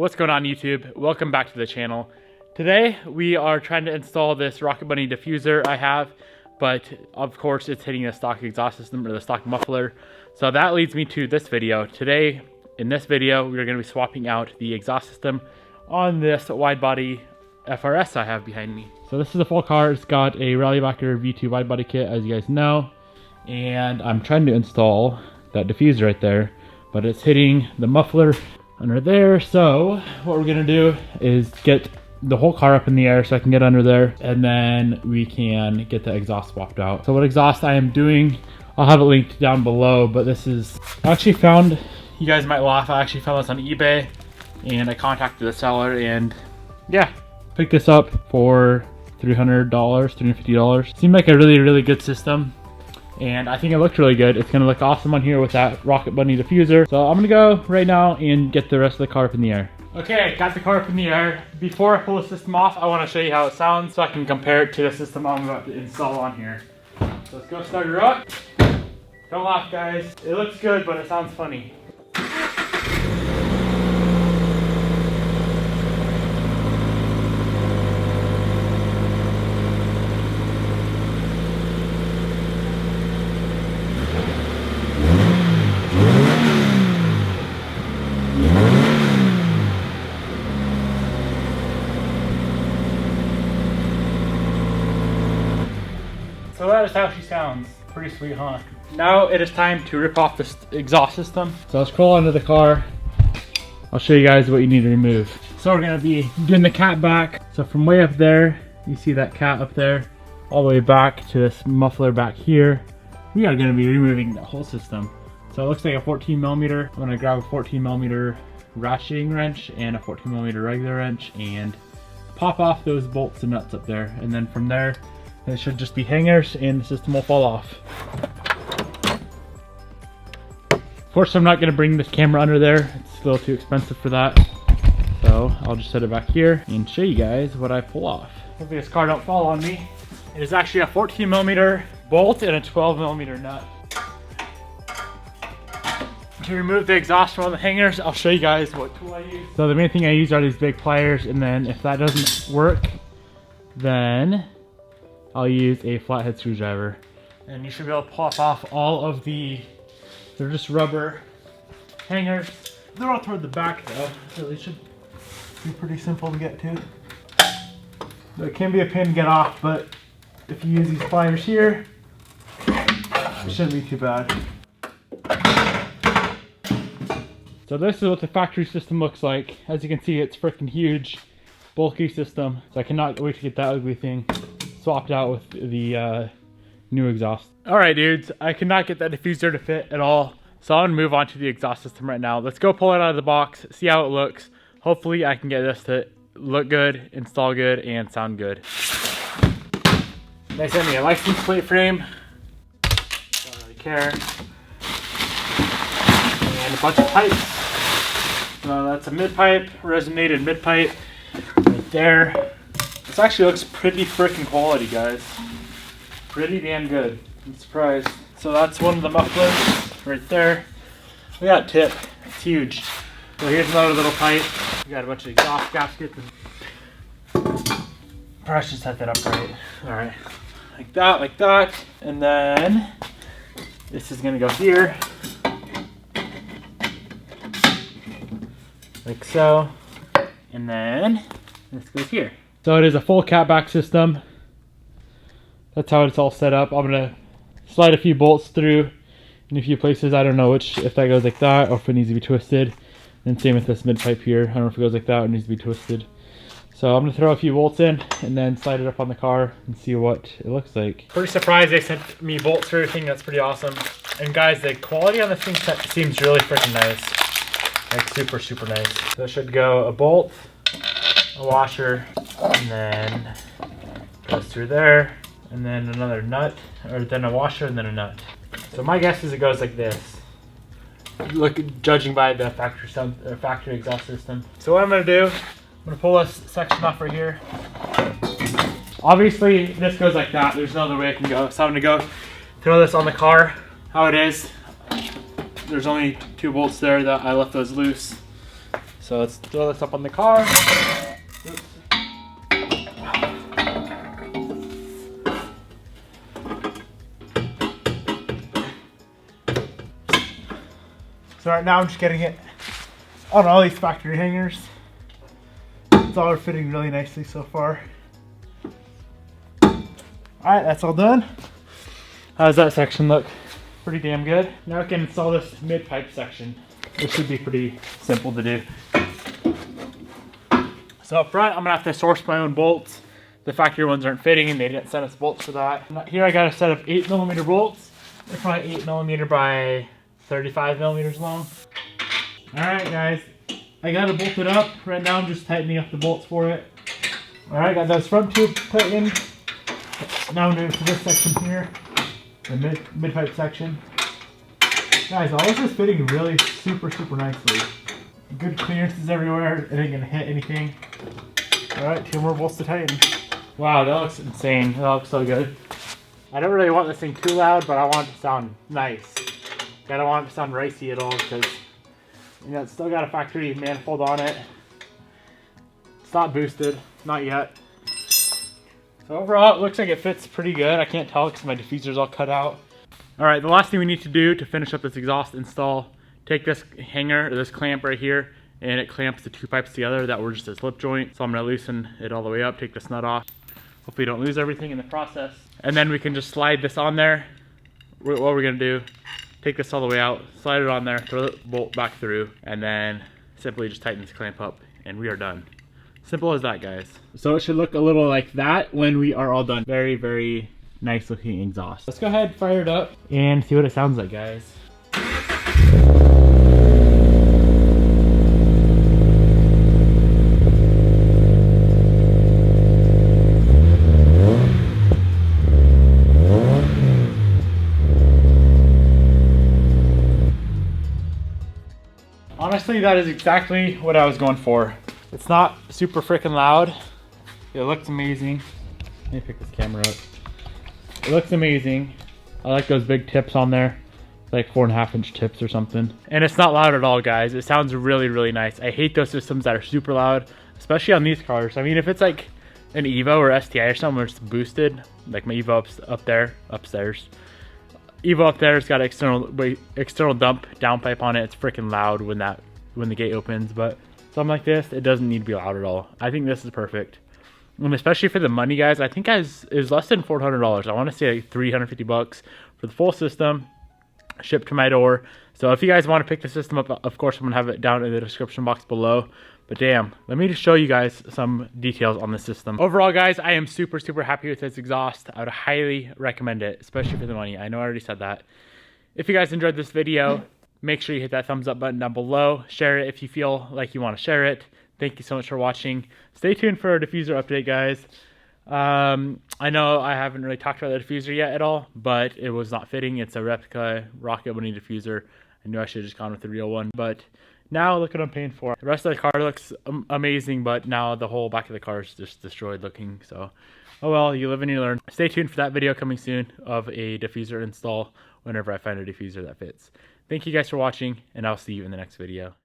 What's going on YouTube? Welcome back to the channel. Today we are trying to install this Rocket Bunny diffuser I have, but of course it's hitting the stock exhaust system or the stock muffler. So that leads me to this video. Today in this video we're going to be swapping out the exhaust system on this wide body FRS I have behind me. So this is a full car. It's got a Rallybacker V2 wide body kit, as you guys know, and I'm trying to install that diffuser right there, but it's hitting the muffler under there. So what we're gonna do is get the whole car up in the air so I can get under there, and then we can get the exhaust swapped out. So what exhaust I am doing, I'll have it linked down below, but this is, I actually found, you guys might laugh, I actually found this on eBay and I contacted the seller and yeah, picked this up for $300, $350. Seemed like a really good system, and I think it looked really good. It's gonna look awesome on here with that Rocket Bunny diffuser. So I'm gonna go right now and get the rest of the car up in the air. Okay, got the car up in the air. Before I pull the system off, I wanna show you how it sounds so I can compare it to the system I'm about to install on here. So let's go start her up. Don't laugh, guys. It looks good, but it sounds funny. So that is how she sounds. Pretty sweet, huh? Now it is time to rip off this exhaust system. So let's crawl under the car. I'll show you guys what you need to remove. So we're gonna be doing the cat back. So from way up there, you see that cat up there, all the way back to this muffler back here. We are gonna be removing the whole system. So it looks like a 14mm. I'm gonna grab a 14mm ratcheting wrench and a 14mm regular wrench and pop off those bolts and nuts up there. And then from there, it should just be hangers and the system will fall off. Of course, I'm not going to bring this camera under there. It's a little too expensive for that. So I'll just set it back here and show you guys what I pull off. Hopefully this car don't fall on me. It is actually a 14mm bolt and a 12mm nut. To remove the exhaust from all the hangers, I'll show you guys what tool I use. So the main thing I use are these big pliers, and then if that doesn't work, then I'll use a flathead screwdriver. And you should be able to pop off all of the, they're just rubber hangers. They're all toward the back though, so they should be pretty simple to get to. It can be a pain to get off, but if you use these pliers here, it shouldn't be too bad. So this is what the factory system looks like. As you can see, it's freaking huge, bulky system. So I cannot wait to get that ugly thing swapped out with the new exhaust. All right, dudes, I cannot get that diffuser to fit at all. So I'm gonna move on to the exhaust system right now. Let's go pull it out of the box, see how it looks. Hopefully I can get this to look good, install good, and sound good. They sent me a license plate frame. Don't really care. And a bunch of pipes. So that's a mid-pipe, resonated mid-pipe right there. This actually looks pretty freaking quality, guys. Pretty damn good. I'm surprised. So that's one of the mufflers right there. We got a tip. It's huge. So here's another little pipe. We got a bunch of exhaust gaskets. Probably should set that up right. All right, like that. And then this is gonna go here, like so. And then this goes here. So it is a full catback system. That's how it's all set up. I'm gonna slide a few bolts through in a few places. I don't know if that goes like that or if it needs to be twisted. And same with this mid pipe here. I don't know if it goes like that or it needs to be twisted. So I'm gonna throw a few bolts in and then slide it up on the car and see what it looks like. Pretty surprised they sent me bolts for everything. That's pretty awesome. And guys, the quality on this thing seems really freaking nice. Like super nice. So it should go a bolt, a washer, and then goes through there, and then another nut, or then a washer, and then a nut. So my guess is it goes like this. Look, judging by the factory exhaust system. So what I'm gonna do, I'm gonna pull this section off right here. Obviously, this goes like that. There's no other way it can go. So I'm gonna go throw this on the car, how it is. There's only 2 bolts there that I left those loose. So So let's throw this up on the car. Oops. So right now I'm just getting it on all these factory hangers. It's all fitting really nicely so far. Alright, that's all done. How does that section look? Pretty damn good. Now I can install this mid-pipe section. This should be pretty simple to do. So up front, I'm gonna have to source my own bolts. The factory ones aren't fitting and they didn't send us bolts for that. Here I got a set of 8mm bolts. They're probably 8mm by 35mm long. Alright guys, I got it bolted up. Right now I'm just tightening up the bolts for it. Alright, got those front tubes tightened. Now I'm moving to this section here, the mid-pipe section. Guys, all this is fitting really super nicely. Good clearances everywhere, it ain't gonna hit anything. Alright, 2 more bolts to tighten. Wow, that looks insane. That looks so good. I don't really want this thing too loud, but I want it to sound nice. I don't want it to sound ricey at all because, you know, it's still got a factory manifold on it. It's not boosted, not yet. So overall, it looks like it fits pretty good. I can't tell because my diffuser's all cut out. All right, the last thing we need to do to finish up this exhaust install, take this hanger, or this clamp right here, and it clamps the 2 pipes together that were just a slip joint. So I'm gonna loosen it all the way up, take this nut off. Hopefully don't lose everything in the process. And then we can just slide this on there. What we're gonna do, take this all the way out, slide it on there, throw the bolt back through, and then simply just tighten this clamp up, and we are done. Simple as that, guys. So it should look a little like that when we are all done. Very nice looking exhaust. Let's go ahead, fire it up, and see what it sounds like, guys. Honestly, that is exactly what I was going for. It's not super freaking loud. It looks amazing. Let me pick this camera up. It looks amazing. I like those big tips on there. Like 4.5-inch tips or something. And it's not loud at all, guys. It sounds really nice. I hate those systems that are super loud, especially on these cars. I mean, if it's like an Evo or STI or something where it's boosted, like my Evo upstairs. Evo up there has got an external dump downpipe on it. It's freaking loud when the gate opens, but something like this, it doesn't need to be loud at all. I think this is perfect. And especially for the money, guys, I think it was less than $400. I want to say like 350 bucks for the full system, shipped to my door. So if you guys want to pick the system up, of course, I'm going to have it down in the description box below. But damn, let me just show you guys some details on the system. Overall, guys, I am super happy with this exhaust. I would highly recommend it, especially for the money. I know I already said that. If you guys enjoyed this video, make sure you hit that thumbs up button down below. Share it if you feel like you want to share it. Thank you so much for watching. Stay tuned for a diffuser update, guys. I know I haven't really talked about the diffuser yet at all, but it was not fitting. It's a replica rocket bunny diffuser. I knew I should have just gone with the real one, but now look what I'm paying for. The rest of the car looks amazing, but now the whole back of the car is just destroyed looking. So, oh well, you live and you learn. Stay tuned for that video coming soon of a diffuser install whenever I find a diffuser that fits. Thank you guys for watching, and I'll see you in the next video.